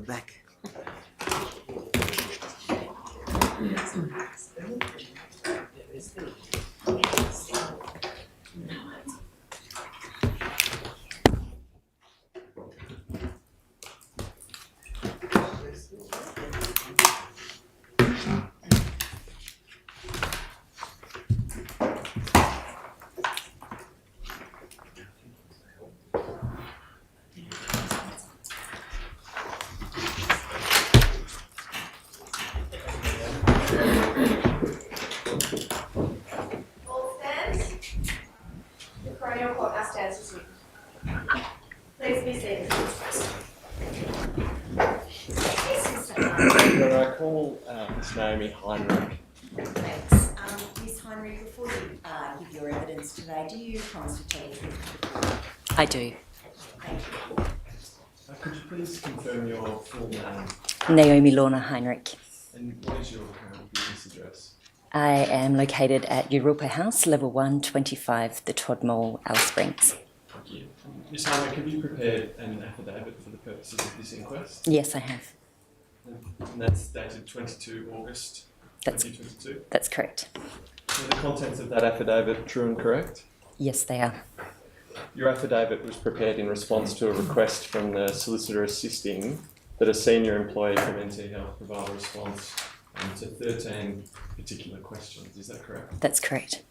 back. All stand. The Coronial Court now stands as written. Please be seated. I call Ms. Naomi Heinrich. Thanks. Ms. Heinrich, before you give your evidence today, do you promise to tell the truth? I do. Thank you. Could you please confirm your full name Naomi Lorna Heinrich. and what is your current business address? I am located at Europa House, level 1, 25, the Todd Mall, Alice Springs. Thank you. Ms. Heinrich, have you prepared an affidavit for the purposes of this inquest? Yes, I have. And that's dated 22 August 2022? That's correct. Are the contents of that affidavit true and correct? Yes, they are. Your affidavit was prepared in response to a request from the solicitor assisting that a senior employee from NT Health provide a response to 13 particular questions. Is that correct? That's correct.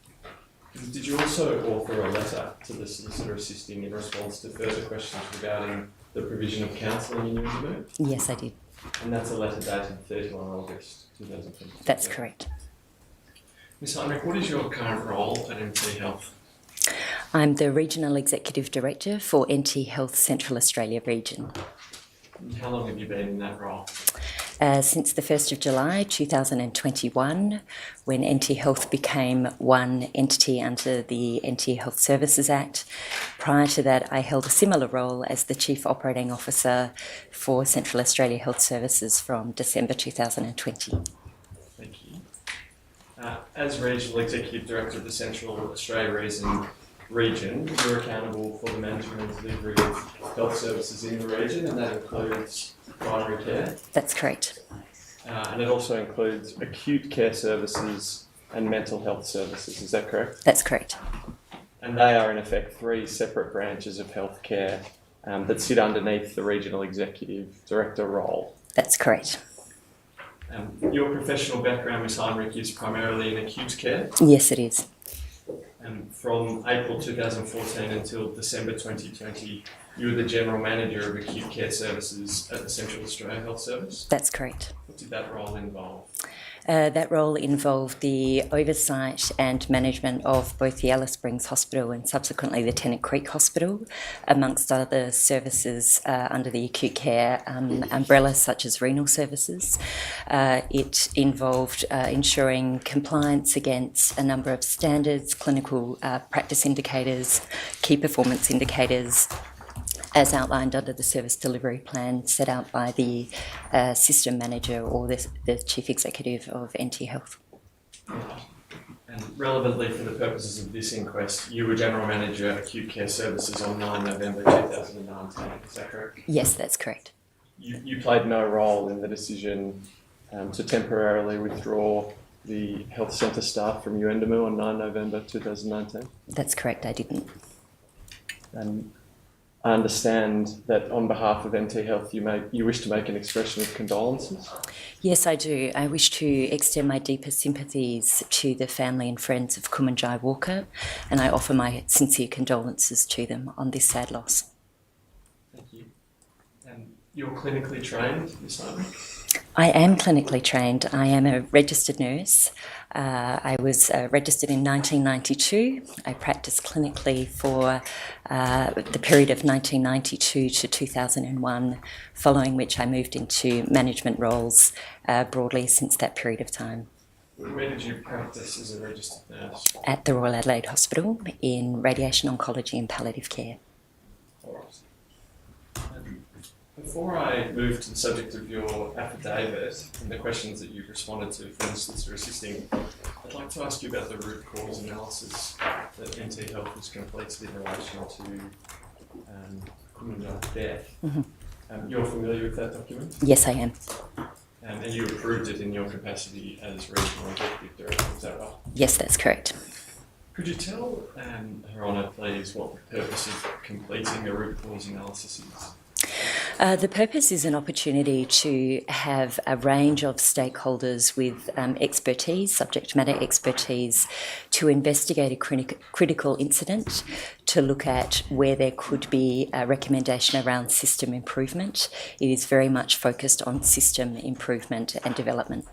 Did you also author a letter to the solicitor assisting in response to further questions regarding the provision of counselling in your interview? Yes, I did. And that's a letter dated 31 August 2020. That's correct. Ms. Heinrich, what is your current role at NT Health? I'm the Regional Executive Director for NT Health Central Australia Region. And how long have you been in that role? Since the 1st of July 2021, when NT Health became one entity under the NT Health Services Act. Prior to that, I held a similar role as the Chief Operating Officer for Central Australia Health Services from December 2020. Thank you. As Regional Executive Director of the Central Australia region, you're accountable for the management and delivery of health services in the region, and that includes primary care. That's correct. And it also includes acute care services and mental health services. Is that correct? That's correct. And they are in effect three separate branches of healthcare that sit underneath the Regional Executive Director role. That's correct. Your professional background, Ms. Heinrich, is primarily in acute care. Yes, it is. And from April 2014 until December 2020, you were the General Manager of Acute Care Services at the Central Australia Health Service. That's correct. What did that role involve? That role involved the oversight and management of both the Alice Springs Hospital and subsequently the Tennant Creek Hospital, amongst other services under the acute care umbrella, such as renal services. It involved ensuring compliance against a number of standards, clinical practice indicators, key performance indicators, as outlined under the service delivery plan set out by the system manager or the chief executive of NT Health. And relevantly for the purposes of this inquest, you were General Manager Acute Care Services on 9 November 2019, is that correct? Yes, that's correct. You played no role in the decision to temporarily withdraw the health centre staff from Uendamu on 9 November 2019? That's correct, I didn't. And I understand that on behalf of NT Health you wish to make an expression of condolences? Yes, I do. I wish to extend my deepest sympathies to the family and friends of Kumanjayi Walker, and I offer my sincere condolences to them on this sad loss. Thank you. And you're clinically trained, Ms. Heinrich? I am clinically trained. I am a registered nurse. I was registered in 1992. I practiced clinically for the period of 1992 to 2001, following which I moved into management roles broadly since that period of time. Where did you practice as a registered nurse? At the Royal Adelaide Hospital in radiation oncology and palliative care. All right. Before I move to the subject of your affidavit and the questions that you've responded to from the solicitor assisting, I'd like to ask you about the root cause analysis that NT Health has completed in relation to Kumanjayi's death. Mm-hmm. You're familiar with that document? Yes, I am. And you approved it in your capacity as Regional Executive Director, is that right? Yes, that's correct. Could you tell Her Honour, please, what the purpose of completing a root cause analysis is? The purpose is an opportunity to have a range of stakeholders with expertise, subject matter expertise, to investigate a critical incident, to look at where there could be a recommendation around system improvement. It is very much focused on system improvement and development.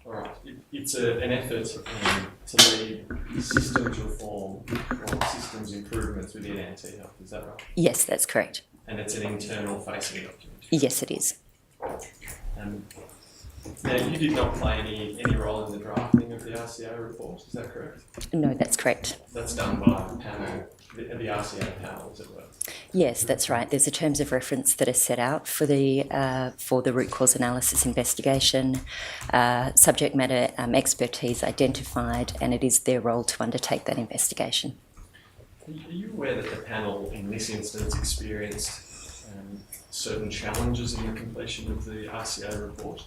All right. It's an effort to lead systems reform or systems improvements within NT Health, is that right? Yes, that's correct. And it's an internal facing document? Yes, it is. Now, you did not play any role in the drafting of the RCA report, is that correct? No, that's correct. That's done by the panel, the RCA panel, as it were? Yes, that's right. There's a terms of reference that are set out for the root cause analysis investigation, subject matter expertise identified, and it is their role to undertake that investigation. Are you aware that the panel in this instance experienced certain challenges in the completion of the RCA report?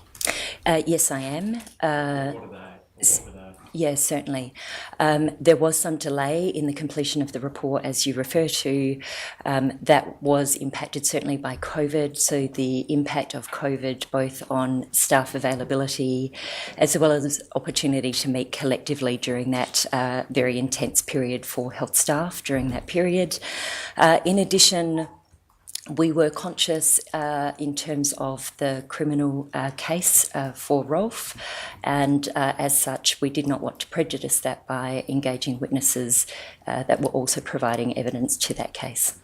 Yes, I am. What are they? Or what were they? Yes, certainly. There was some delay in the completion of the report, as you refer to. That was impacted certainly by COVID. So the impact of COVID both on staff availability as well as opportunity to meet collectively during that very intense period for health staff during that period. In addition, we were conscious in terms of the criminal case for Rolf, and as such, we did not want to prejudice that by engaging witnesses that were also providing evidence to that case.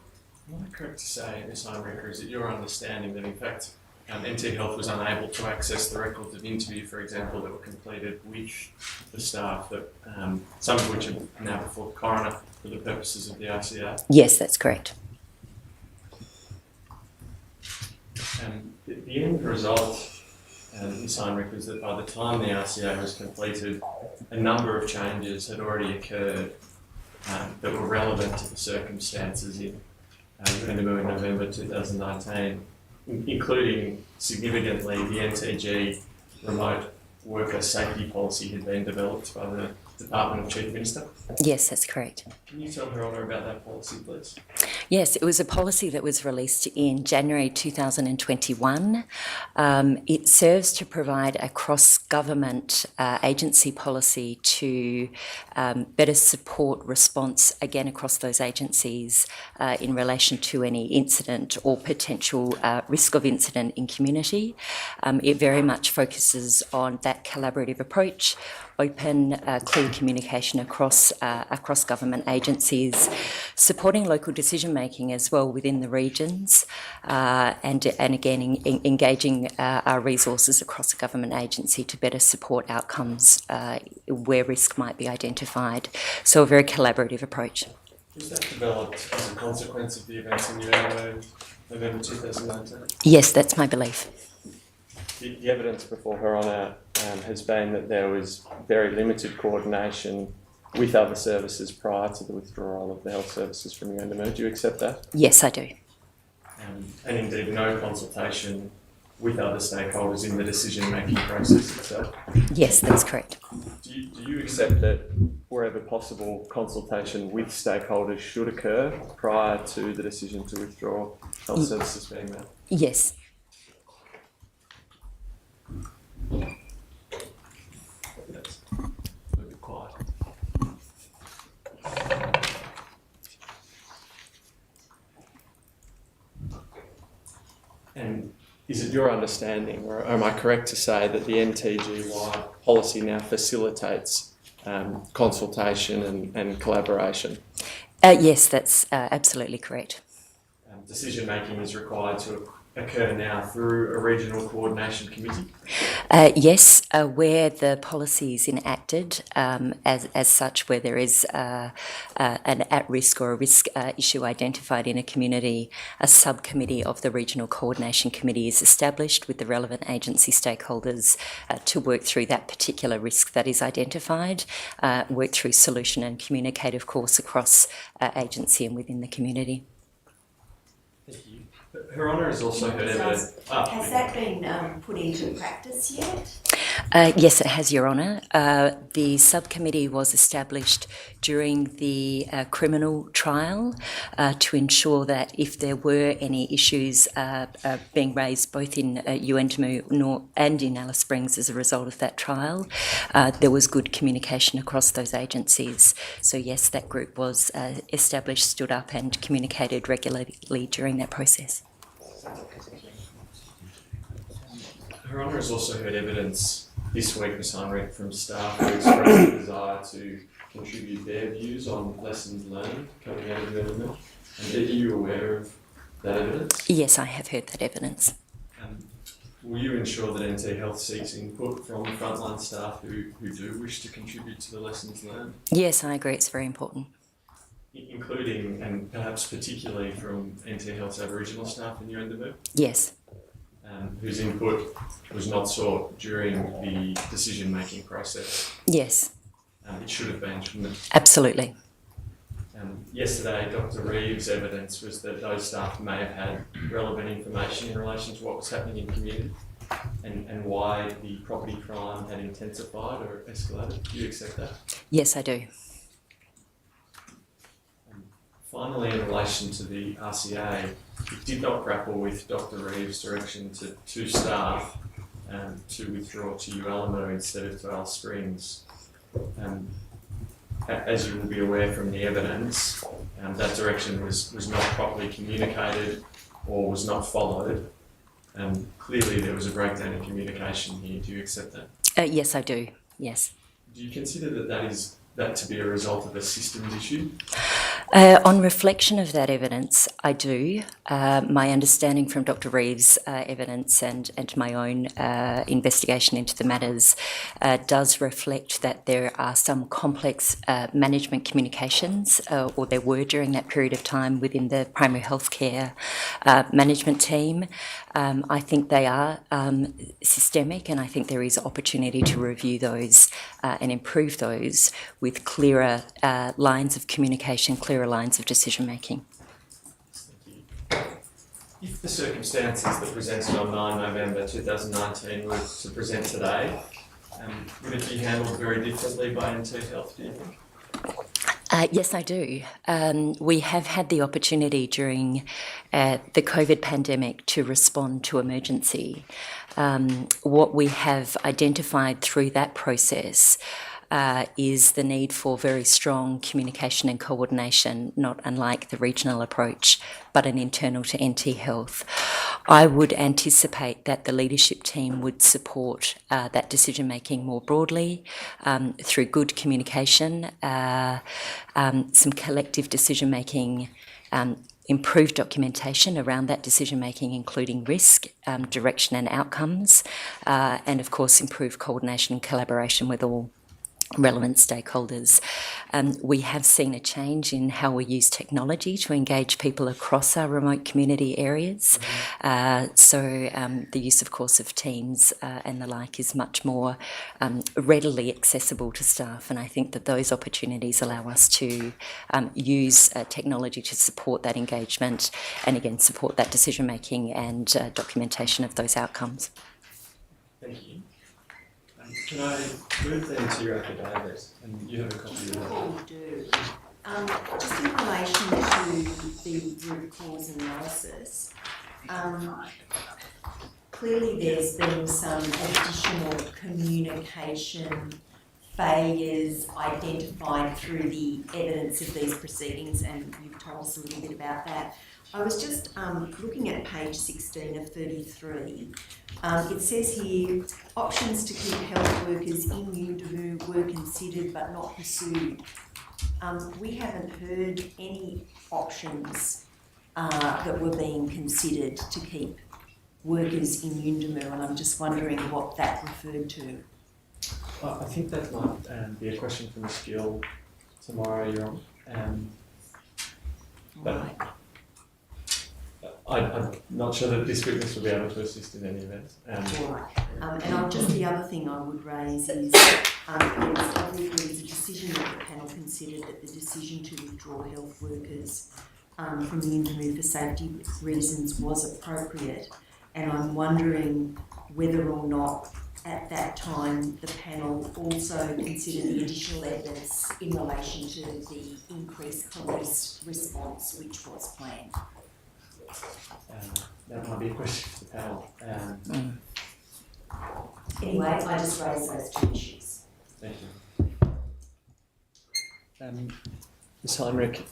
Am I correct to say, Ms. Heinricher, is it your understanding that in fact NT Health was unable to access the records of interview, for example, that were completed with the staff, that some of which are now before the coroner for the purposes of the RCA? Yes, that's correct. The end result, Ms. Heinrich, was that by the time the RCA was completed, a number of changes had already occurred that were relevant to the circumstances in Yuendamu in November 2019, including significantly the NTG remote worker safety policy had been developed by the Department of Chief Minister. Yes, that's correct. Can you tell Her Honour about that policy, please? Yes, it was a policy that was released in January 2021. It serves to provide a cross-government agency policy to better support response, again, across those agencies in relation to any incident or potential risk of incident in community. It very much focuses on that collaborative approach, open, clear communication across government agencies, supporting local decision making as well within the regions, and again engaging our resources across a government agency to better support outcomes where risk might be identified. So a very collaborative approach. Was that developed as a consequence of the events in Yuendamu, November 2019? Yes, that's my belief. The evidence before Her Honour has been that there was very limited coordination with other services prior to the withdrawal of the health services from Yuendamu. Do you accept that? Yes, I do. And indeed no consultation with other stakeholders in the decision-making process itself? Yes, that's correct. Do you accept that wherever possible consultation with stakeholders should occur prior to the decision to withdraw health services being made? Yes. That's a little bit quiet. And is it your understanding, or am I correct to say that the NTG-wide policy now facilitates consultation and collaboration? Yes, that's absolutely correct. Decision-making is required to occur now through a regional coordination committee? Yes, where the policy is enacted as such, where there is an at-risk or a risk issue identified in a community, a subcommittee of the regional coordination committee is established with the relevant agency stakeholders to work through that particular risk that is identified, work through solution and communicate, of course, across agency and within the community. Thank you. Her Honour has also heard evidence. Has that been put into practice yet? Yes, it has, Your Honour. The subcommittee was established during the criminal trial to ensure that if there were any issues being raised both in Uendamu and in Alice Springs as a result of that trial, there was good communication across those agencies. So yes, that group was established, stood up and communicated regularly during that process. Her Honour has also heard evidence this week, Ms. Heinrich, from staff who expressed a desire to contribute their views on lessons learned coming out of Uendamu. And are you aware of that evidence? Yes, I have heard that evidence. Will you ensure that NT Health seeks input from frontline staff who do wish to contribute to the lessons learned? Yes, I agree, it's very important. Including and perhaps particularly from NT Health's Aboriginal staff in Uendamu? Yes. Whose input was not sought during the decision-making process. Yes. It should have been, shouldn't it? Absolutely. Yesterday, Dr. Reeves' evidence was that those staff may have had relevant information in relation to what was happening in the community and why the property crime had intensified or escalated. Do you accept that? Yes, I do. Finally, in relation to the RCA, it did not grapple with Dr. Reeves' direction to two staff to withdraw to Ualamu instead of to Alice Springs. As you will be aware from the evidence, that direction was not properly communicated or was not followed. Clearly there was a breakdown in communication here. Do you accept that? Yes, I do. Yes. Do you consider that to be a result of a systems issue? On reflection of that evidence, I do. My understanding from Dr. Reeves' evidence and my own investigation into the matters does reflect that there are some complex management communications, or there were during that period of time within the primary healthcare management team. I think they are systemic, and I think there is opportunity to review those and improve those with clearer lines of communication, clearer lines of decision making. If the circumstances that presented on 9 November 2019 were to present today, would it be handled very differently by NT Health, do you think? Yes, I do. We have had the opportunity during the COVID pandemic to respond to emergency. What we have identified through that process is the need for very strong communication and coordination, not unlike the regional approach, but an internal to NT Health. I would anticipate that the leadership team would support that decision making more broadly through good communication, some collective decision making, improved documentation around that decision making, including risk, direction and outcomes, and of course improved coordination and collaboration with all relevant stakeholders. We have seen a change in how we use technology to engage people across our remote community areas. So the use, of course, of Teams and the like is much more readily accessible to staff, and I think that those opportunities allow us to use technology to support that engagement and again support that decision making and documentation of those outcomes. Thank you. Can I move then to your affidavit? And you have a copy of that. We do. Just in relation to the root cause analysis, clearly there's been some additional communication failures identified through the evidence of these proceedings, and you've told us a little bit about that. I was just looking at page 16 of 33. It says here, options to keep health workers in Uendamu were considered but not pursued. We haven't heard any options that were being considered to keep workers in Uendamu, and I'm just wondering what that referred to. I think that might be a question from the skill tomorrow, Your Honour. But I'm not sure that this witness will be able to assist in any event. Right. The other thing I would raise is there was a decision that the panel considered that the decision to withdraw health workers from the infirmary for safety reasons was appropriate, and I'm wondering whether or not at that time the panel also considered the additional evidence in relation to the increased police response which was planned. That might be a question for the panel. Anyway, I just raised those two issues. Thank you. Ms Heinrich,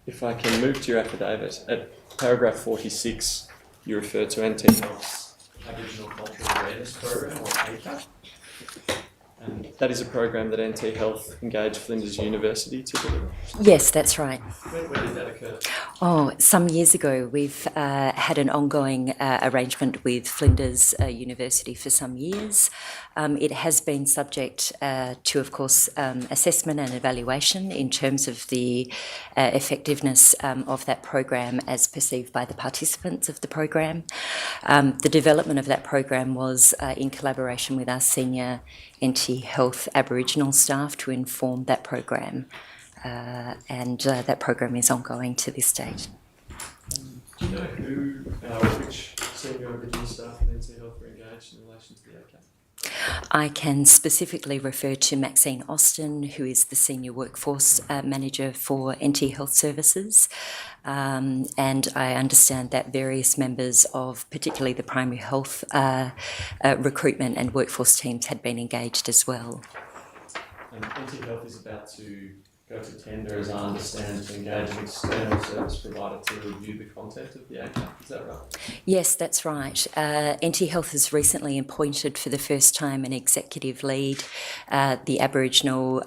if I can move to your affidavit, at paragraph 46, you refer to NT Health's Aboriginal Cultural Awareness Program, or ACAP. And that is a program that NT Health engaged Flinders University to deliver. Yes, that's right. When did that occur? Oh, some years ago, we've had an ongoing arrangement with Flinders University for some years. It has been subject to, of course, assessment and evaluation in terms of the effectiveness of that program as perceived by the participants of the program. The development of that program was in collaboration with our senior NT Health Aboriginal staff to inform that program. And that program is ongoing to this date. Do you know which senior Aboriginal staff at NT Health were engaged in relation to the ACAP? I can specifically refer to Maxine Austin, who is the Senior Workforce Manager for NT Health Services, and I understand that various members of particularly the primary health recruitment and workforce teams had been engaged as well. NT Health is about to go to tender, as I understand, to engage an external service provider to review the content of the ACAP. Is that right? Yes, that's right. NT Health has recently appointed for the first time an executive lead, the Aboriginal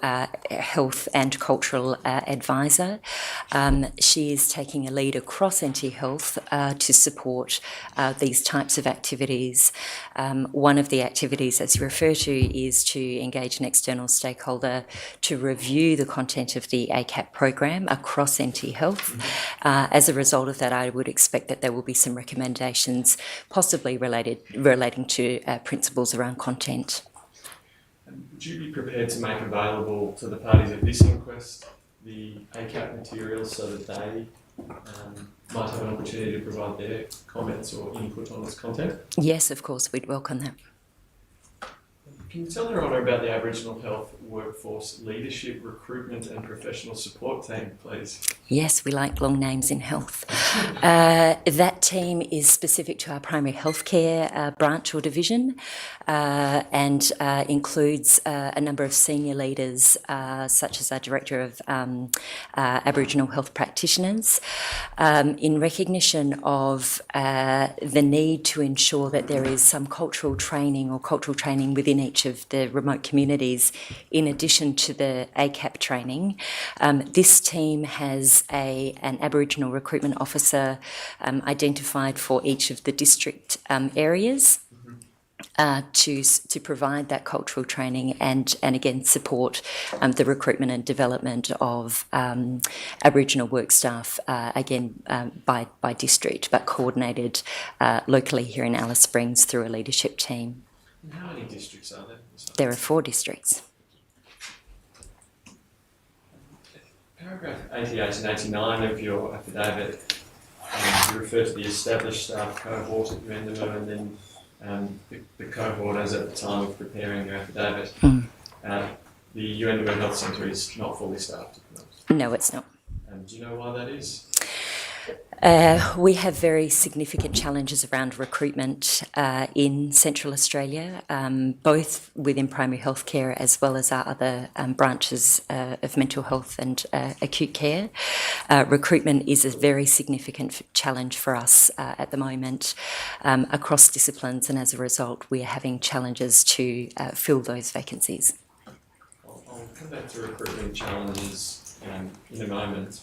Health and Cultural Advisor. She is taking a lead across NT Health to support these types of activities. One of the activities, as you refer to, is to engage an external stakeholder to review the content of the ACAP program across NT Health. As a result of that, I would expect that there will be some recommendations possibly relating to principles around content. Would you be prepared to make available to the parties at this inquest the ACAP materials so that they might have an opportunity to provide their comments or input on its content? Yes, of course, we'd welcome that. Can you tell Her Honour about the Aboriginal Health Workforce Leadership, Recruitment and Professional Support Team, please? Yes, we like long names in health. That team is specific to our primary healthcare branch or division and includes a number of senior leaders, such as our Director of Aboriginal Health Practitioners, in recognition of the need to ensure that there is some cultural training within each of the remote communities in addition to the ACAP training. This team has an Aboriginal recruitment officer identified for each of the district areas to provide that cultural training and again support the recruitment and development of Aboriginal work staff, again by district, but coordinated locally here in Alice Springs through a leadership team. And how many districts are there? There are 4 districts. Paragraph 88 and 89 of your affidavit, you refer to the established staff cohort at UNDMO and then the cohort as at the time of preparing your affidavit. The UNDMO Health Centre is not fully staffed. No, it's not. Do you know why that is? We have very significant challenges around recruitment in Central Australia, both within primary health care as well as our other branches of mental health and acute care. Recruitment is a very significant challenge for us at the moment across disciplines, and as a result we are having challenges to fill those vacancies. I'll come back to recruitment challenges in a moment.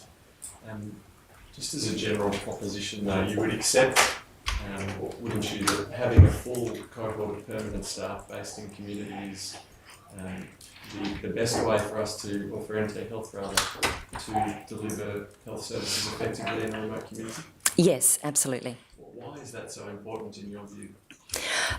Just as a general proposition though, you would accept, wouldn't you, that having a full cohort of permanent staff based in communities the best way for us to, or for NT Health rather, to deliver health services effectively in a remote community? Yes, absolutely. Why is that so important in your view?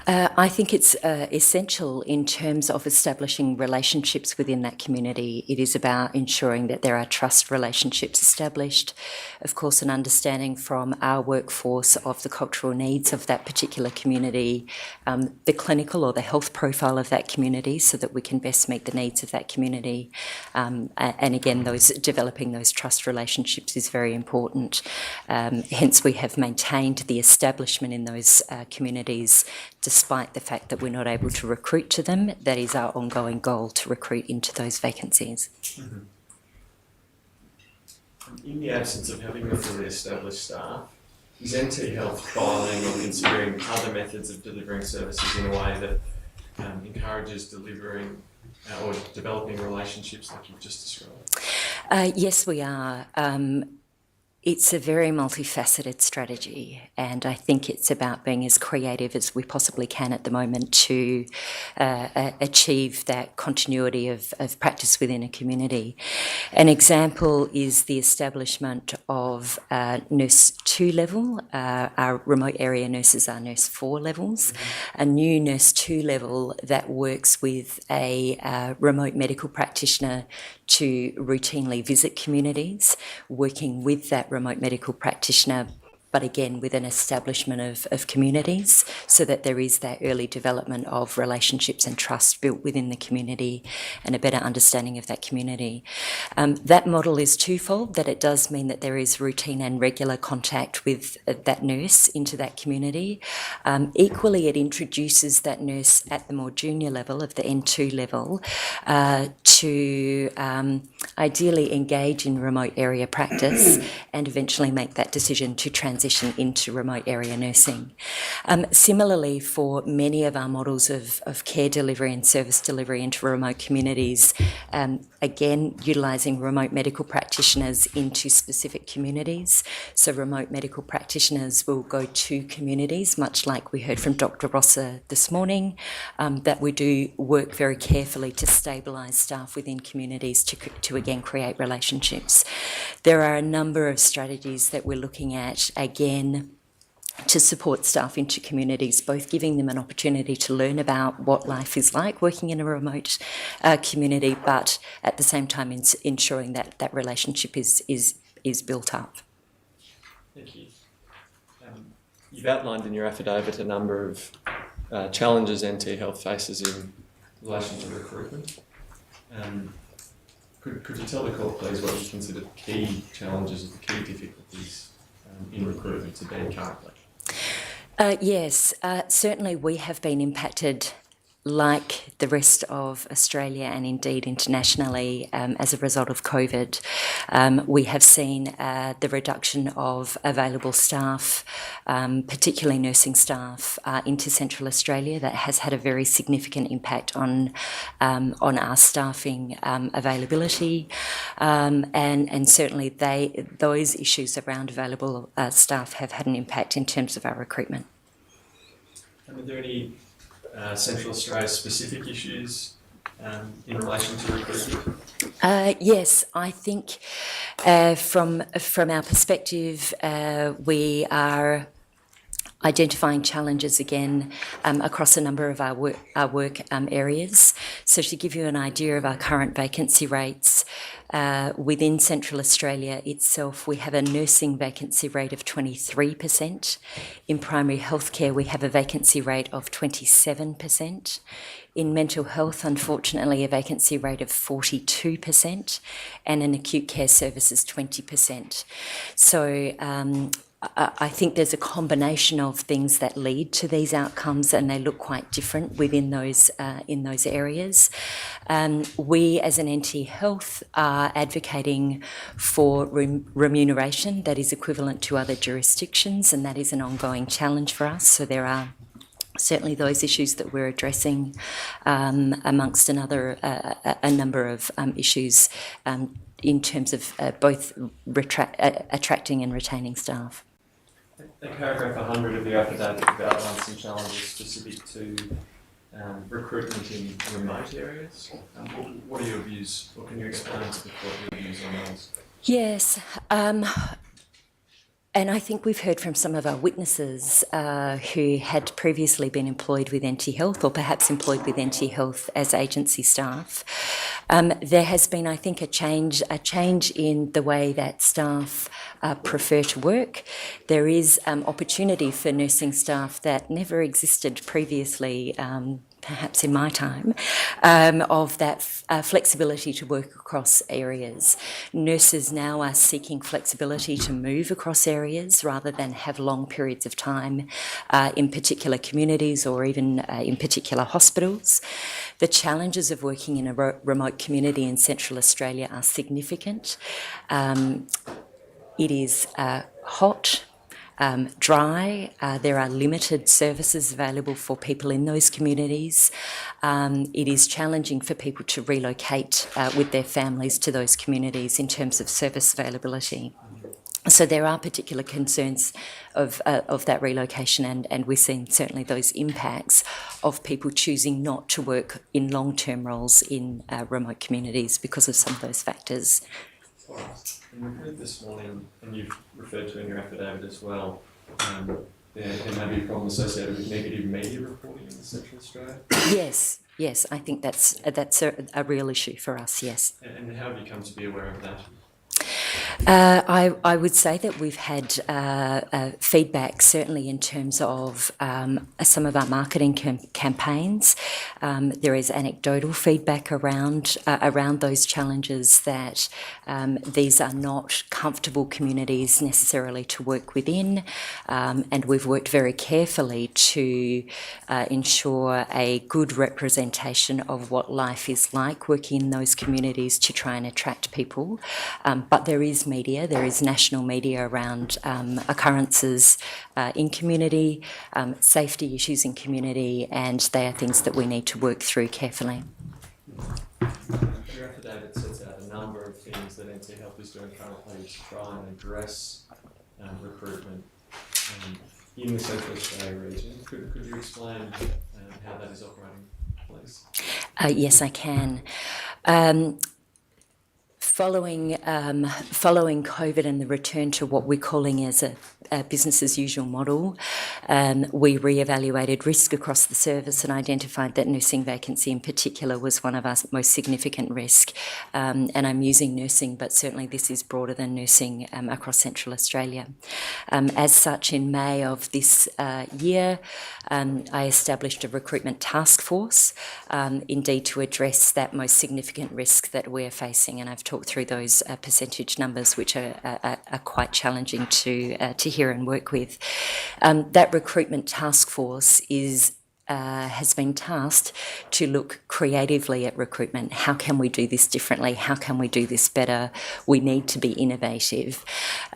I think it's essential in terms of establishing relationships within that community. It is about ensuring that there are trust relationships established, of course, an understanding from our workforce of the cultural needs of that particular community, the clinical or the health profile of that community, so that we can best meet the needs of that community. And again, developing those trust relationships is very important. Hence, we have maintained the establishment in those communities, despite the fact that we're not able to recruit to them. That is our ongoing goal, to recruit into those vacancies. Mm-hmm. In the absence of having the fully established staff, is NT Health trialling or considering other methods of delivering services in a way that encourages delivering or developing relationships like you've just described? Yes, we are. It's a very multifaceted strategy, and I think it's about being as creative as we possibly can at the moment to achieve that continuity of practice within a community. An example is the establishment of Nurse 2 level. Our remote area nurses are Nurse 4 levels. A new Nurse 2 level that works with a remote medical practitioner to routinely visit communities, working with that remote medical practitioner, but again with an establishment of communities, so that there is that early development of relationships and trust built within the community and a better understanding of that community. That model is twofold, that it does mean that there is routine and regular contact with that nurse into that community. Equally, it introduces that nurse at the more junior level of the N2 level to ideally engage in remote area practice and eventually make that decision to transition into remote area nursing. Similarly, for many of our models of care delivery and service delivery into remote communities, again, utilising remote medical practitioners into specific communities. So remote medical practitioners will go to communities, much like we heard from Dr. Rosser this morning, that we do work very carefully to stabilise staff within communities to again create relationships. There are a number of strategies that we're looking at, again, to support staff into communities, both giving them an opportunity to learn about what life is like working in a remote community, but at the same time ensuring that that relationship is built up. Thank you. You've outlined in your affidavit a number of challenges NT Health faces in relation to recruitment. Could you tell the court, please, what you consider the key challenges or the key difficulties in recruitment to be currently? Yes, certainly we have been impacted, like the rest of Australia and indeed internationally, as a result of COVID. We have seen the reduction of available staff, particularly nursing staff, into Central Australia. That has had a very significant impact on our staffing availability, and certainly those issues around available staff have had an impact in terms of our recruitment. And are there any Central Australia specific issues in relation to recruitment? Yes, I think from our perspective, we are identifying challenges again across a number of our work areas. So to give you an idea of our current vacancy rates, within Central Australia itself, we have a nursing vacancy rate of 23%. In primary healthcare, we have a vacancy rate of 27%. In mental health, unfortunately, a vacancy rate of 42%, and in acute care services, 20%. So I think there's a combination of things that lead to these outcomes, and they look quite different within those areas. We, as an NT Health, are advocating for remuneration that is equivalent to other jurisdictions, and that is an ongoing challenge for us. So there are certainly those issues that we're addressing, amongst a number of issues in terms of both attracting and retaining staff. Paragraph 100 of the affidavit outlines some challenges specific to recruitment in remote areas. What are your views, or can you explain to the court your views on those? Yes. And I think we've heard from some of our witnesses who had previously been employed with NT Health or perhaps employed with NT Health as agency staff. There has been, I think, a change in the way that staff prefer to work. There is opportunity for nursing staff that never existed previously, perhaps in my time, of that flexibility to work across areas. Nurses now are seeking flexibility to move across areas rather than have long periods of time in particular communities or even in particular hospitals. The challenges of working in a remote community in Central Australia are significant. It is hot, dry. There are limited services available for people in those communities. It is challenging for people to relocate with their families to those communities in terms of service availability. So there are particular concerns of that relocation, and we're seeing certainly those impacts of people choosing not to work in long-term roles in remote communities because of some of those factors. And we've heard this morning, and you've referred to in your affidavit as well, there may be a problem associated with negative media reporting in Central Australia. Yes, I think that's a real issue for us, yes. And how have you come to be aware of that? I would say that we've had feedback, certainly in terms of some of our marketing campaigns. There is anecdotal feedback around those challenges, that these are not comfortable communities necessarily to work within, and we've worked very carefully to ensure a good representation of what life is like working in those communities to try and attract people. But there is media, there is national media around occurrences in community, safety issues in community, and they are things that we need to work through carefully. Your affidavit sets out a number of things that NT Health is doing currently to try and address recruitment in the Central Australia region. Could you explain how that is operating, please? Yes, I can. Following COVID and the return to what we're calling as a business as usual model, we re-evaluated risk across the service and identified that nursing vacancy in particular was one of our most significant risk. And I'm using nursing, but certainly this is broader than nursing across Central Australia. As such, in May of this year, I established a recruitment task force, indeed to address that most significant risk that we're facing, and I've talked through those percentage numbers, which are quite challenging to hear and work with. That recruitment task force has been tasked to look creatively at recruitment. How can we do this differently? How can we do this better? We need to be innovative.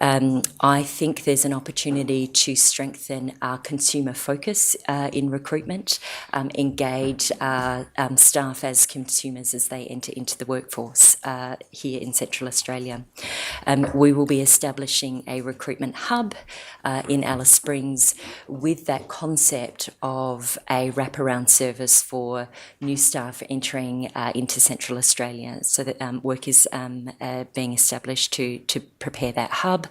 I think there's an opportunity to strengthen our consumer focus in recruitment, engage staff as consumers as they enter into the workforce here in Central Australia. We will be establishing a recruitment hub in Alice Springs with that concept of a wraparound service for new staff entering into Central Australia. So that work is being established to prepare that hub,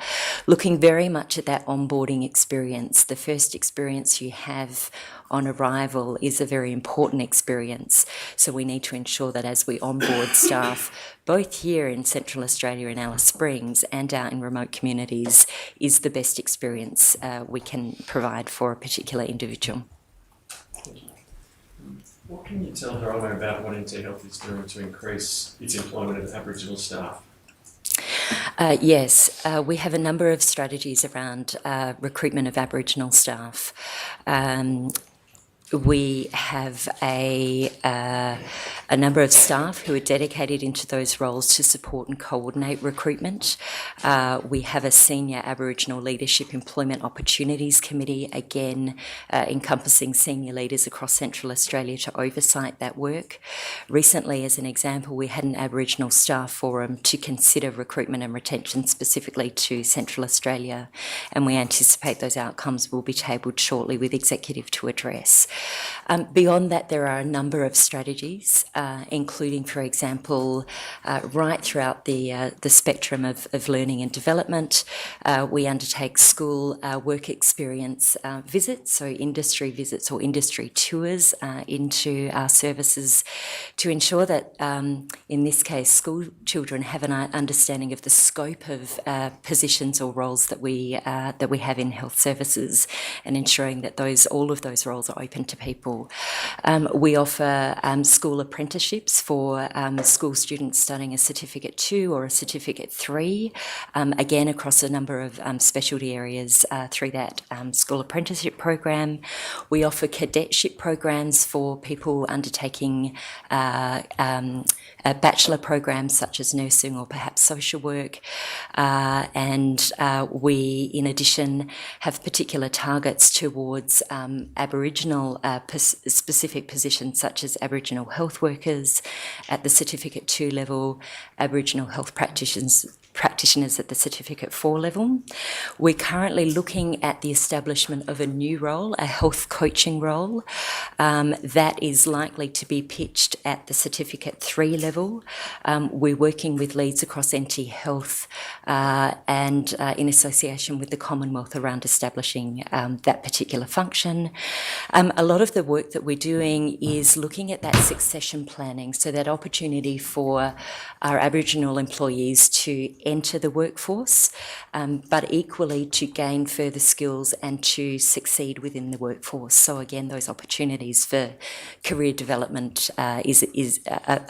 looking very much at that onboarding experience. The first experience you have on arrival is a very important experience. So we need to ensure that as we onboard staff, both here in Central Australia in Alice Springs and out in remote communities, is the best experience we can provide for a particular individual. What can you tell Coronial about what NT Health is doing to increase its employment of Aboriginal staff? Yes, we have a number of strategies around recruitment of Aboriginal staff. We have a number of staff who are dedicated into those roles to support and coordinate recruitment. We have a senior Aboriginal Leadership Employment Opportunities Committee, again encompassing senior leaders across Central Australia to oversight that work. Recently, as an example, we had an Aboriginal staff forum to consider recruitment and retention specifically to Central Australia, and we anticipate those outcomes will be tabled shortly with executive to address. Beyond that, there are a number of strategies including, for example, right throughout the spectrum of learning and development. We undertake school work experience visits, so industry visits or industry tours into our services to ensure that, in this case, school children have an understanding of the scope of positions or roles that we have in health services, and ensuring that all of those roles are open to people. We offer school apprenticeships for school students studying a Certificate 2 or a Certificate 3, again across a number of specialty areas through that school apprenticeship program. We offer cadetship programs for people undertaking bachelor programs such as nursing or perhaps social work, and we, in addition, have particular targets towards Aboriginal specific positions such as Aboriginal health workers at the Certificate 2 level, Aboriginal health practitioners at the Certificate 4 level. We're currently looking at the establishment of a new role, a health coaching role, that is likely to be pitched at the Certificate 3 level. We're working with leads across NT Health and in association with the Commonwealth around establishing that particular function. A lot of the work that we're doing is looking at that succession planning, so that opportunity for our Aboriginal employees to enter the workforce, but equally to gain further skills and to succeed within the workforce. So again, those opportunities for career development are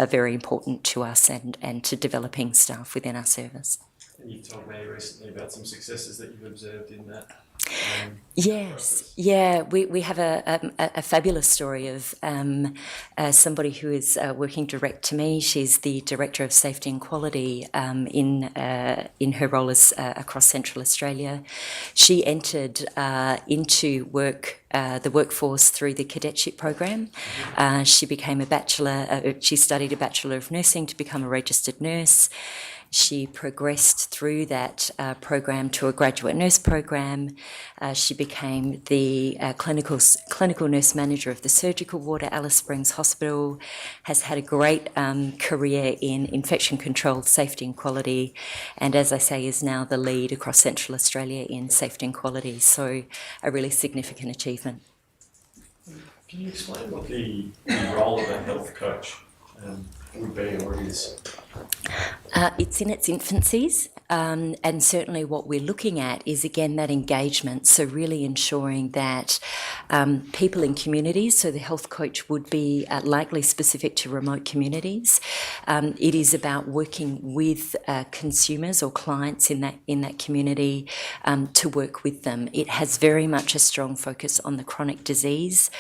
very important to us and to developing staff within our service. And you've told me recently about some successes that you've observed in that. Yes, yeah, we have a fabulous story of somebody who is working direct to me. She's the Director of Safety and Quality in her role as across Central Australia. She entered into the workforce through the cadetship program. She became a bachelor. She studied a Bachelor of Nursing to become a registered nurse. She progressed through that program to a graduate nurse program. She became the clinical nurse manager of the surgical ward at Alice Springs Hospital, has had a great career in infection control, safety and quality, and as I say, is now the lead across Central Australia in safety and quality. So a really significant achievement. Can you explain what the role of a health coach would be or is? It's in its infancies, and certainly what we're looking at is, again, that engagement, so really ensuring that people in communities, so the health coach would be likely specific to remote communities. It is about working with consumers or clients in that community to work with them. It has very much a strong focus on the chronic disease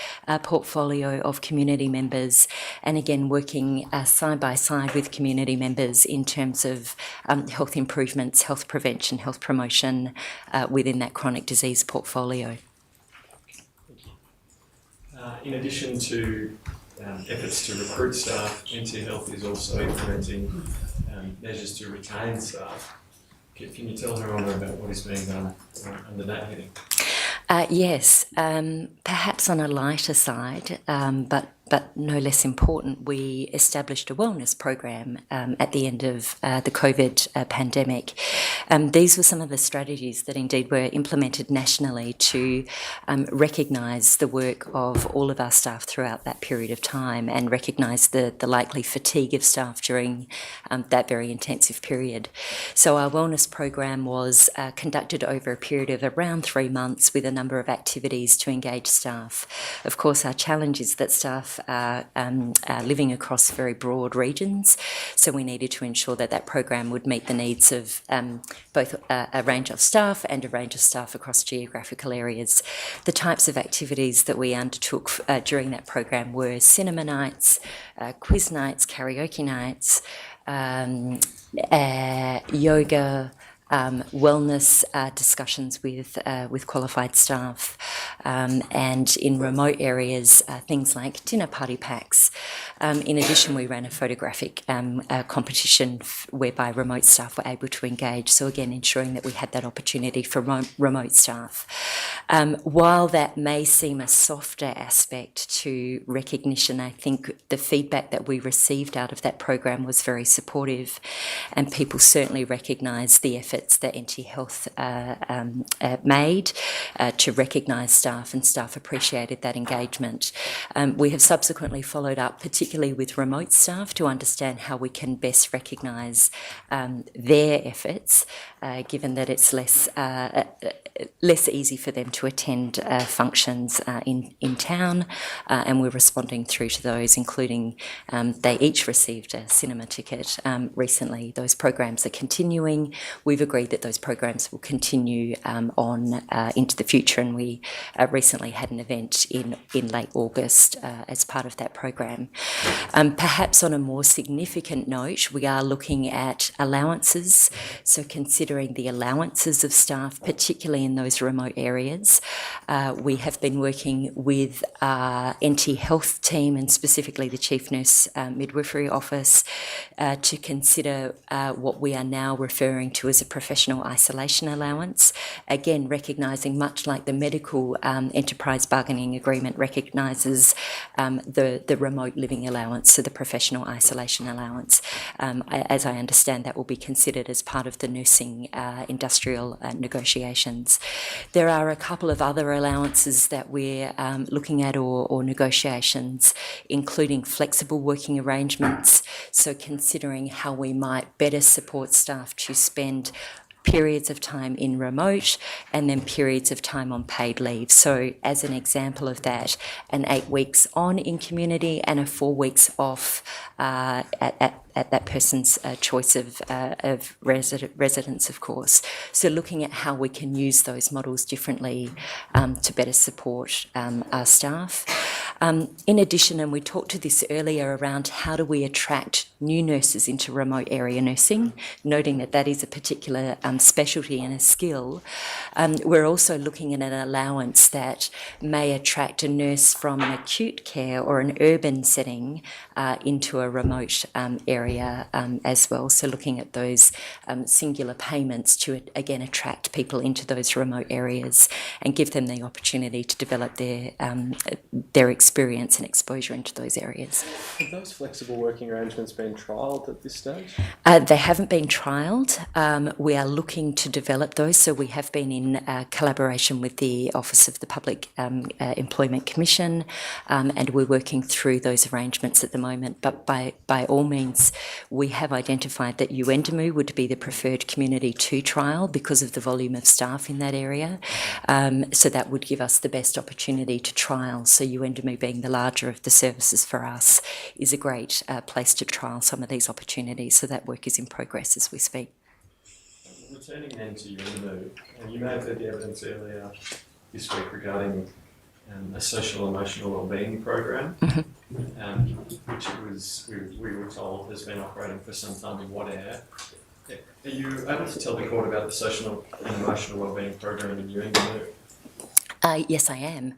portfolio of community members, and again, working side by side with community members in terms of health improvements, health prevention, health promotion within that chronic disease portfolio. In addition to efforts to recruit staff, NT Health is also implementing measures to retain staff. Can you tell her about what is being done under that heading? Yes, perhaps on a lighter side, but no less important, we established a wellness program at the end of the COVID pandemic. These were some of the strategies that indeed were implemented nationally to recognise the work of all of our staff throughout that period of time and recognise the likely fatigue of staff during that very intensive period. So our wellness program was conducted over a period of around 3 months with a number of activities to engage staff. Of course, our challenge is that staff are living across very broad regions, so we needed to ensure that that program would meet the needs of both a range of staff and a range of staff across geographical areas. The types of activities that we undertook during that program were cinema nights, quiz nights, karaoke nights, yoga, wellness discussions with qualified staff, and in remote areas, things like dinner party packs. In addition, we ran a photographic competition whereby remote staff were able to engage. So again, ensuring that we had that opportunity for remote staff. While that may seem a softer aspect to recognition, I think the feedback that we received out of that program was very supportive, and people certainly recognised the efforts that NT Health made to recognise staff, and staff appreciated that engagement. We have subsequently followed up, particularly with remote staff, to understand how we can best recognise their efforts, given that it's less easy for them to attend functions in town, and we're responding through to those, including they each received a cinema ticket recently. Those programs are continuing. We've agreed that those programs will continue on into the future, and we recently had an event in late August as part of that program. Perhaps on a more significant note, we are looking at allowances, so considering the allowances of staff, particularly in those remote areas. We have been working with NT Health team, and specifically the Chief Nurse Midwifery Office, to consider what we are now referring to as a professional isolation allowance. Again, recognising, much like the medical enterprise bargaining agreement recognises the remote living allowance, so the professional isolation allowance. As I understand, that will be considered as part of the nursing industrial negotiations. There are a couple of other allowances that we're looking at, or negotiations, including flexible working arrangements, so considering how we might better support staff to spend periods of time in remote and then periods of time on paid leave. So as an example of that, an 8 weeks on in community and a 4 weeks off at that person's choice of residence, of course. So looking at how we can use those models differently to better support our staff. In addition, and we talked to this earlier, around how do we attract new nurses into remote area nursing, noting that that is a particular specialty and a skill. We're also looking at an allowance that may attract a nurse from an acute care or an urban setting into a remote area as well. So looking at those singular payments to, again, attract people into those remote areas and give them the opportunity to develop their experience and exposure into those areas. Have those flexible working arrangements been trialled at this stage? They haven't been trialled. We are looking to develop those, so we have been in collaboration with the Office of the Public Employment Commission, and we're working through those arrangements at the moment. But by all means, we have identified that Yuendamu would be the preferred community to trial because of the volume of staff in that area. So that would give us the best opportunity to trial. So Yuendamu, being the larger of the services for us, is a great place to trial some of these opportunities. So that work is in progress as we speak. Returning then to Yuendamu, and you may have heard the evidence earlier this week regarding a social emotional wellbeing program, which we were told has been operating for some time in Wadair. Are you able to tell the court about the social and emotional wellbeing program in Yuendamu? Yes, I am.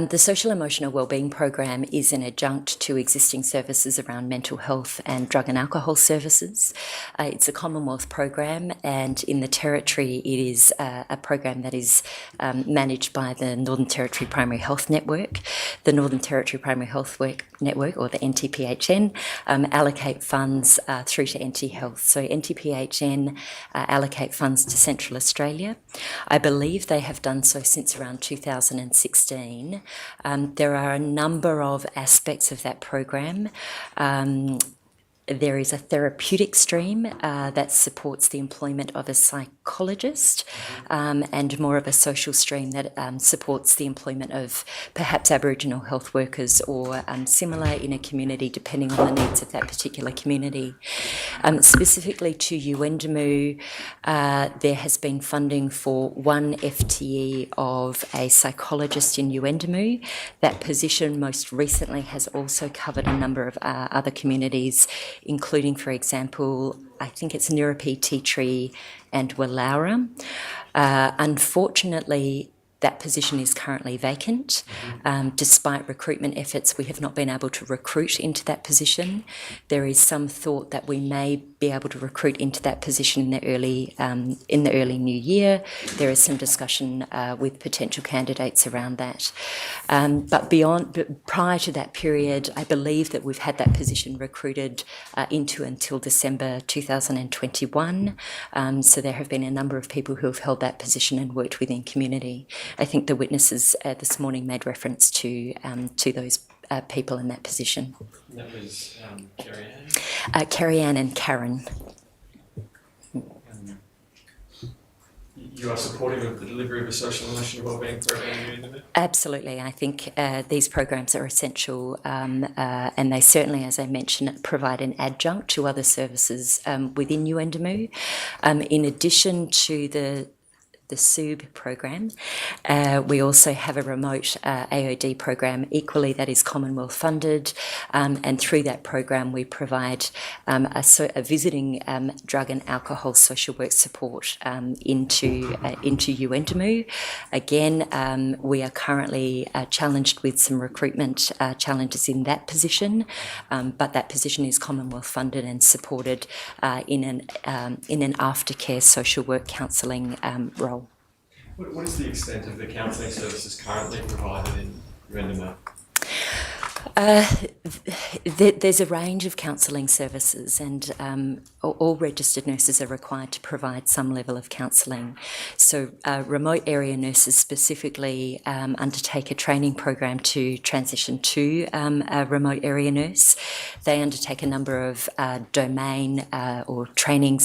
The Social Emotional Wellbeing Program is an adjunct to existing services around mental health and drug and alcohol services. It's a Commonwealth program, and in the Territory it is a program that is managed by the Northern Territory Primary Health Network. The Northern Territory Primary Health Network, or the NTPHN, allocate funds through to NT Health. So NTPHN allocate funds to Central Australia. I believe they have done so since around 2016. There are a number of aspects of that program. There is a therapeutic stream that supports the employment of a psychologist, and more of a social stream that supports the employment of perhaps Aboriginal health workers or similar in a community, depending on the needs of that particular community. Specifically to Yuendamu, there has been funding for 1 FTE of a psychologist in Yuendamu. That position most recently has also covered a number of other communities including, for example, I think it's Nirapi, Tea Tree and Wallaura. Unfortunately, that position is currently vacant. Despite recruitment efforts, we have not been able to recruit into that position. There is some thought that we may be able to recruit into that position in the early new year. There is some discussion with potential candidates around that. But prior to that period, I believe that we've had that position recruited into until December 2021. So there have been a number of people who have held that position and worked within community. I think the witnesses this morning made reference to those people in that position. And that was Carrie-Anne? Carrie-Anne and Karen. You are supportive of the delivery of a social and emotional wellbeing program in UNDMA? Absolutely. I think these programs are essential and they certainly, as I mentioned, provide an adjunct to other services within UNDMA. In addition to the SUB program. We also have a remote AOD program, equally that is Commonwealth funded, and through that program we provide a visiting drug and alcohol social work support into UNDMA. Again, we are currently challenged with some recruitment challenges in that position, but that position is Commonwealth funded and supported in an aftercare social work counselling role. What is the extent of the counselling services currently provided in UNDMA? There's a range of counselling services, and all registered nurses are required to provide some level of counselling. So remote area nurses specifically undertake a training program to transition to a remote area nurse. They undertake a number of domain or training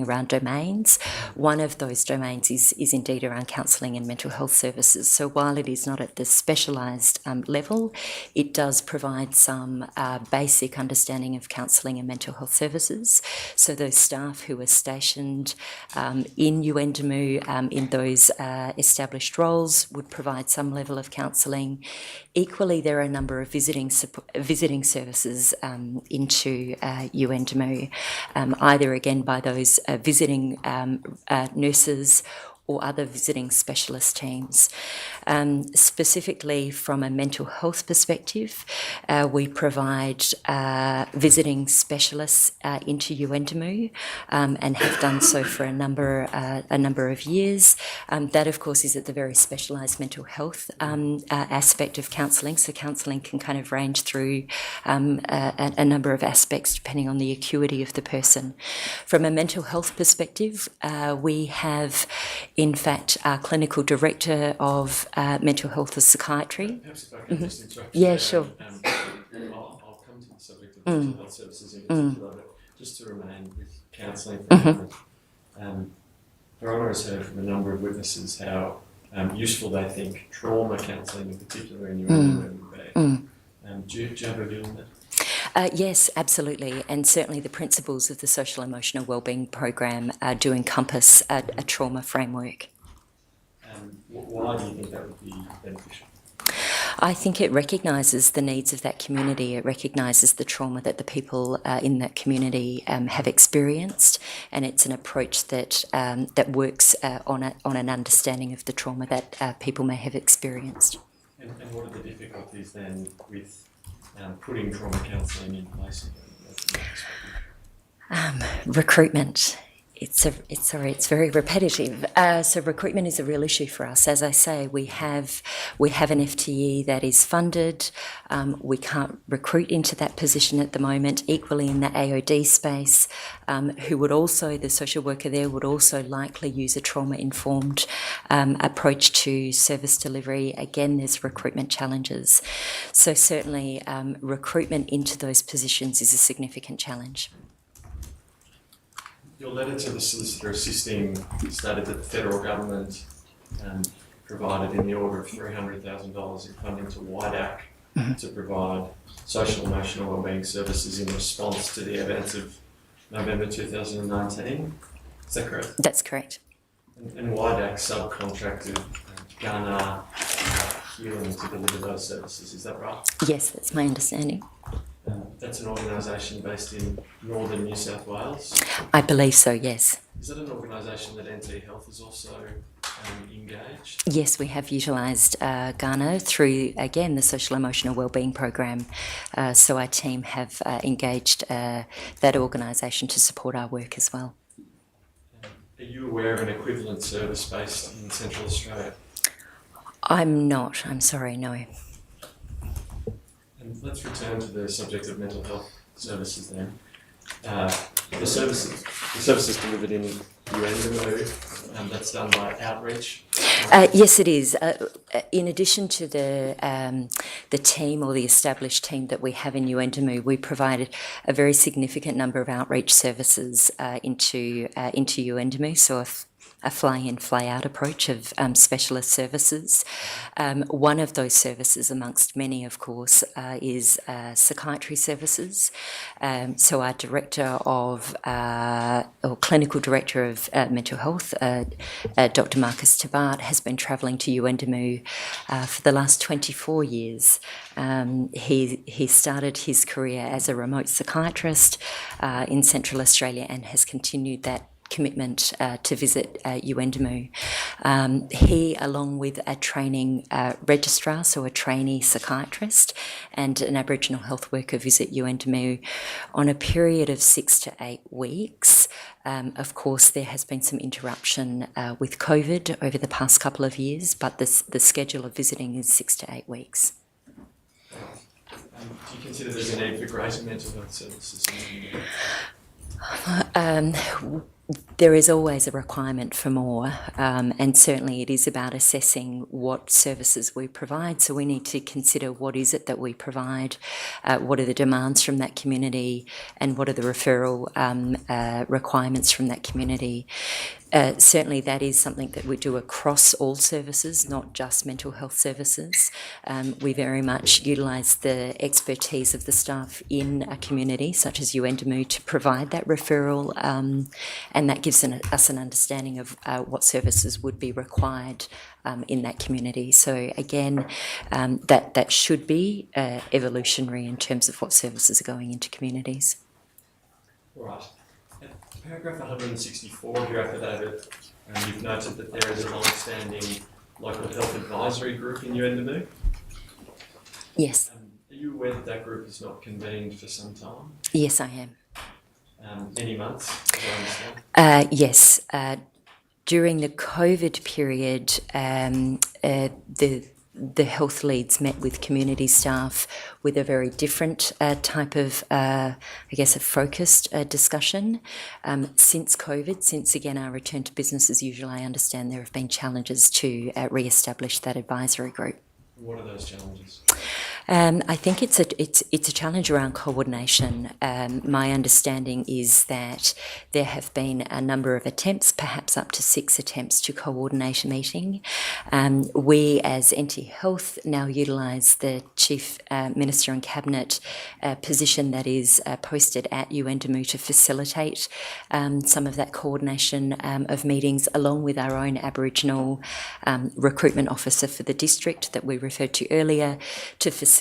around domains. One of those domains is indeed around counselling and mental health services. So while it is not at the specialised level, it does provide some basic understanding of counselling and mental health services. So those staff who are stationed in UNDMA in those established roles would provide some level of counselling. Equally, there are a number of visiting services into UNDMA, either again by those visiting nurses or other visiting specialist teams. Specifically from a mental health perspective, we provide visiting specialists into UNDMA and have done so for a number of years. That of course is at the very specialised mental health aspect of counselling, so counselling can kind of range through a number of aspects depending on the acuity of the person. From a mental health perspective, we have in fact our clinical director of mental health and psychiatry. Perhaps if I can just interrupt Yeah, there, sure. I'll come to the subject of mental health services in particular, but just to remain with counselling for a moment. Verona has heard from a number of witnesses how useful they think trauma counselling in particular in your would be. Do you have a view on that? Yes, absolutely, and certainly the principles of the social emotional wellbeing program do encompass a trauma framework. Why do you think that would be beneficial? I think it recognises the needs of that community. It recognises the trauma that the people in that community have experienced, and it's an approach that works on an understanding of the trauma that people may have experienced. And what are the difficulties then with putting trauma counselling in place? Recruitment. It's very repetitive. So recruitment is a real issue for us. As I say, we have an FTE that is funded. We can't recruit into that position at the moment. Equally in the AOD space, who would also, the social worker there would also likely use a trauma-informed approach to service delivery. Again, there's recruitment challenges. So certainly recruitment into those positions is a significant challenge. Your letter to the solicitor assisting stated that the federal government provided in the order of $300,000 in funding to WIDAC to provide social and emotional wellbeing services in response to the events of November 2019. Is that correct? That's correct. And WIDAC subcontracted Ghana Healing to deliver those services, is that right? Yes, that's my understanding. That's an organisation based in northern New South Wales. I believe so, yes. Is that an organisation that NT Health is also engaged? Yes, we have utilised Ghana through, again, the Social Emotional Wellbeing Program. So our team have engaged that organisation to support our work as well. Are you aware of an equivalent service based in Central Australia? I'm not, I'm sorry, no. And let's return to the subject of mental health services then. The services delivered in UNDMO, that's done by outreach. Yes, it is. In addition to the team or the established team that we have in UNDMO, we provided a very significant number of outreach services into UNDMO. So a fly-in, fly-out approach of specialist services. One of those services, amongst many, of course, is psychiatry services. So our clinical director of mental health, Dr. Marcus Tabart, has been travelling to UNDMO for the last 24 years. He started his career as a remote psychiatrist in Central Australia and has continued that commitment to visit UNDMO. He, along with a training registrar, so a trainee psychiatrist, and an Aboriginal health worker, visit UNDMO on a period of 6 to 8 weeks. Of course, there has been some interruption with COVID over the past couple of years, but the schedule of visiting is 6 to 8 weeks. Do you consider there's a need for greater mental health services in UNDMO? There is always a requirement for more, and certainly it is about assessing what services we provide. So we need to consider what is it that we provide, what are the demands from that community, and what are the referral requirements from that community. Certainly that is something that we do across all services, not just mental health services. We very much utilise the expertise of the staff in a community such as UNDMO to provide that referral, and that gives us an understanding of what services would be required in that community. So again, that should be evolutionary in terms of what services are going into communities. All right. Paragraph 164 of your affidavit, you've noted that there is a long-standing local health advisory group in UNDMO. Yes. Are you aware that that group has not convened for some time? Yes, I am. Many months, as I understand? Yes. During the COVID period, the health leads met with community staff with a very different type of, a focused discussion. Since COVID, since again our return to business as usual, I understand there have been challenges to re-establish that advisory group. What are those challenges? I think it's a challenge around coordination. My understanding is that there have been a number of attempts, perhaps up to 6 attempts to coordinate a meeting. We as NT Health now utilise the Chief Minister and Cabinet position that is posted at UNDMO to facilitate some of that coordination of meetings, along with our own Aboriginal recruitment officer for the district that we referred to earlier, to facilitate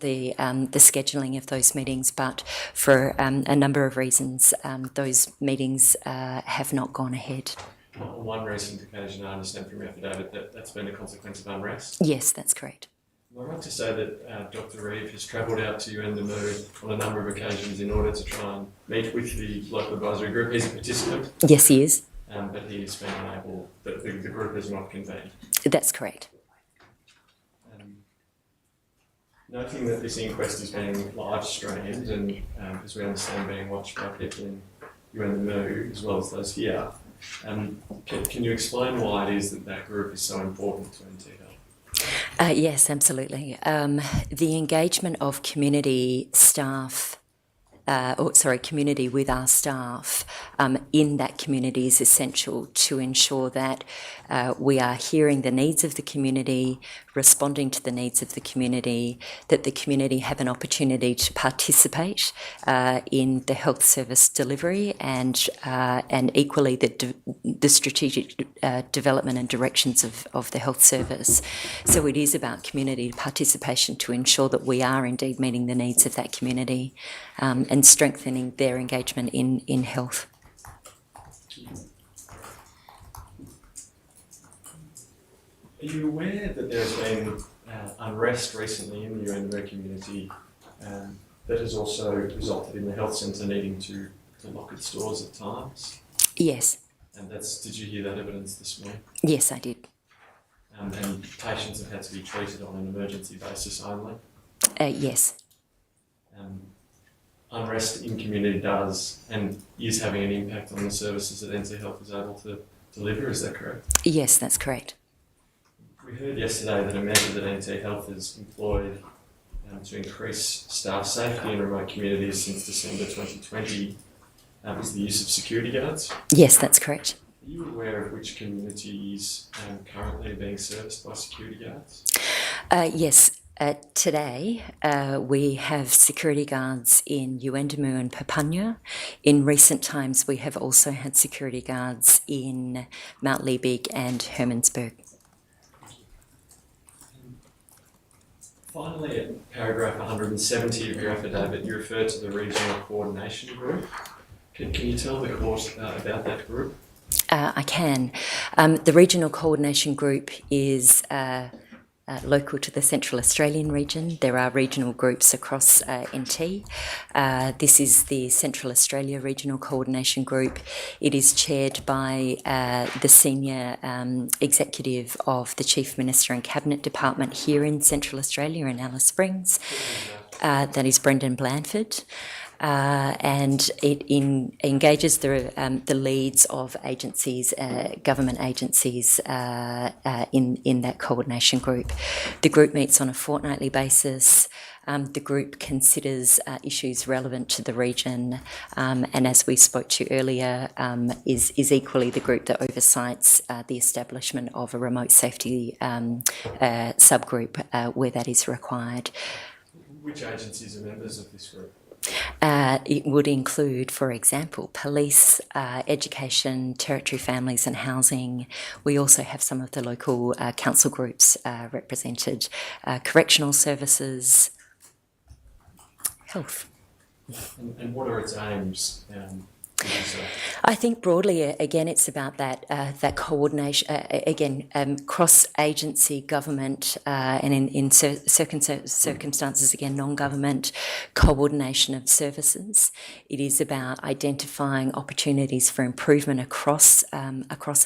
the scheduling of those meetings, but for a number of reasons, those meetings have not gone ahead. On one recent occasion, I understand from your affidavit that that's been a consequence of unrest. Yes, that's correct. Am I right to say that Dr. Reeve has travelled out to UNDMO on a number of occasions in order to try and meet with the local advisory group? He's a participant. Yes, he is. But he's been unable, the group has not convened. That's correct. Noting that this inquest is being live streamed and, as we understand, being watched by people in UNDMO as well as those here, can you explain why it is that that group is so important to NT Health? Yes, absolutely. The engagement of community staff community with our staff in that community is essential to ensure that we are hearing the needs of the community, responding to the needs of the community, that the community have an opportunity to participate in the health service delivery and equally the strategic development and directions of the health service. So it is about community participation to ensure that we are indeed meeting the needs of that community and strengthening their engagement in health. Are you aware that there's been unrest recently in the UNMO community that has also resulted in the health centre needing to lock its doors at times? Yes. And did you hear that evidence this morning? Yes, I did. And patients have had to be treated on an emergency basis only? Yes. Unrest in community does and is having an impact on the services that NT Health is able to deliver, is that correct? Yes, that's correct. We heard yesterday that a measure that NT Health has employed to increase staff safety in remote communities since December 2020 is the use of security guards. Yes, that's correct. Are you aware of which communities currently are being serviced by security guards? Yes. Today, we have security guards in Yuendamu and Papunya. In recent times, we have also had security guards in Mount Liebig and Hermannsburg. Finally, at paragraph 170 of your affidavit, you refer to the Regional Coordination Group. Can you tell the court about that group? I can. The Regional Coordination Group is local to the Central Australian region. There are regional groups across NT. This is the Central Australia Regional Coordination Group. It is chaired by the senior executive of the Chief Minister and Cabinet Department here in Central Australia in Alice Springs. That is Brendan Blanford. And it engages the leads of agencies, government agencies in that coordination group. The group meets on a fortnightly basis. The group considers issues relevant to the region, and as we spoke to earlier, is equally the group that oversights the establishment of a remote safety subgroup where that is required. Which agencies are members of this group? It would include, for example, police, education, territory families and housing. We also have some of the local council groups represented, correctional services, health. And what are its aims? I think broadly, again, it's about that coordination, cross-agency government and in circumstances, again, non-government coordination of services. It is about identifying opportunities for improvement across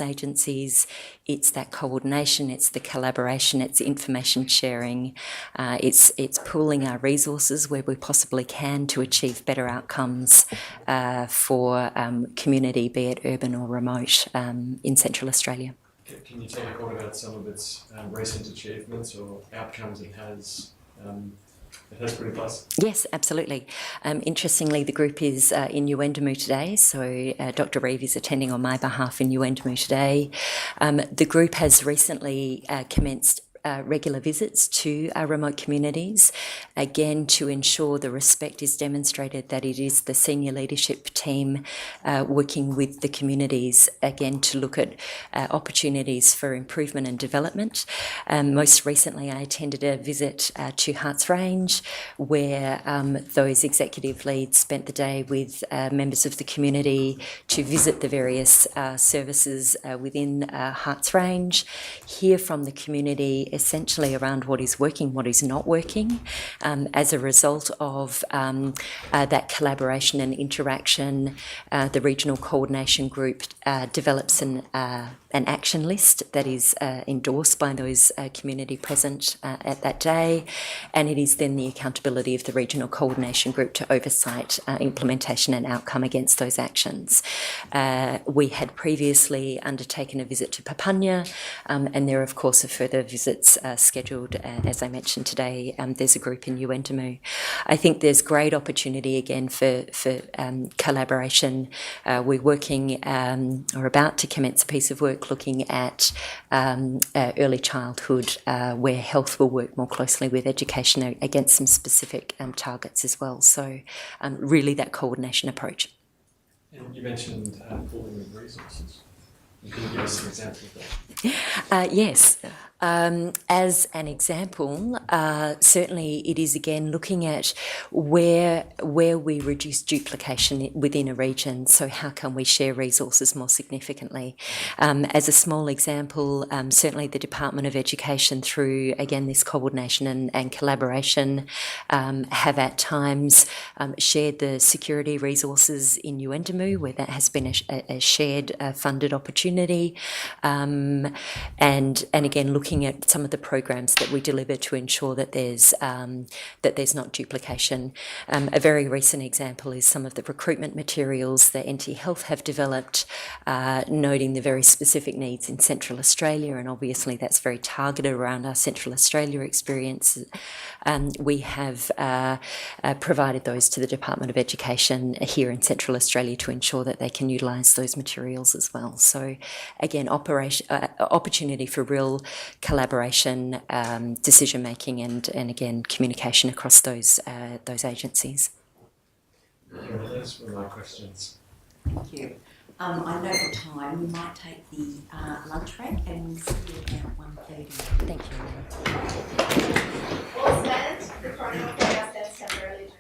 agencies. It's that coordination, it's the collaboration, it's information sharing, it's pooling our resources where we possibly can to achieve better outcomes for community, be it urban or remote, in Central Australia. Can you tell the court about some of its recent achievements or outcomes it has put in place? Yes, absolutely. Interestingly, the group is in Yuendamu today, so Dr. Reeve is attending on my behalf in Yuendamu today. The group has recently commenced regular visits to our remote communities, again to ensure the respect is demonstrated that it is the senior leadership team working with the communities, again to look at opportunities for improvement and development. Most recently I attended a visit to Harts Range where those executive leads spent the day with members of the community to visit the various services within Harts Range, hear from the community essentially around what is working, what is not working. As a result of that collaboration and interaction, the Regional Coordination Group develops an action list that is endorsed by those community present at that day, and it is then the accountability of the Regional Coordination Group to oversight implementation and outcome against those actions. We had previously undertaken a visit to Papunya, and there of course are further visits that's scheduled. As I mentioned today, there's a group in Uendamu. I think there's great opportunity again for collaboration. We're working or about to commence a piece of work looking at early childhood, where health will work more closely with education against some specific targets as well. So really that coordination approach. And you mentioned pooling of resources. Can you give us an example of that? Yes. As an example, certainly it is again looking at where we reduce duplication within a region. So how can we share resources more significantly? As a small example, certainly the Department of Education, through again this coordination and collaboration, have at times shared the security resources in Uendamu, where that has been a shared funded opportunity, and again looking at some of the programs that we deliver to ensure that there's not duplication. A very recent example is some of the recruitment materials that NT Health have developed, noting the very specific needs in Central Australia, and obviously that's very targeted around our Central Australia experience. We have provided those to the Department of Education here in Central Australia to ensure that they can utilise those materials as well. So again, opportunity for real collaboration, decision making, and again communication across those agencies. Those were my questions. Thank you. I know the time. We might take the lunch break and we'll see you about 1:30. Thank you. All stand. The Coronial Court now stands temporarily adjourned.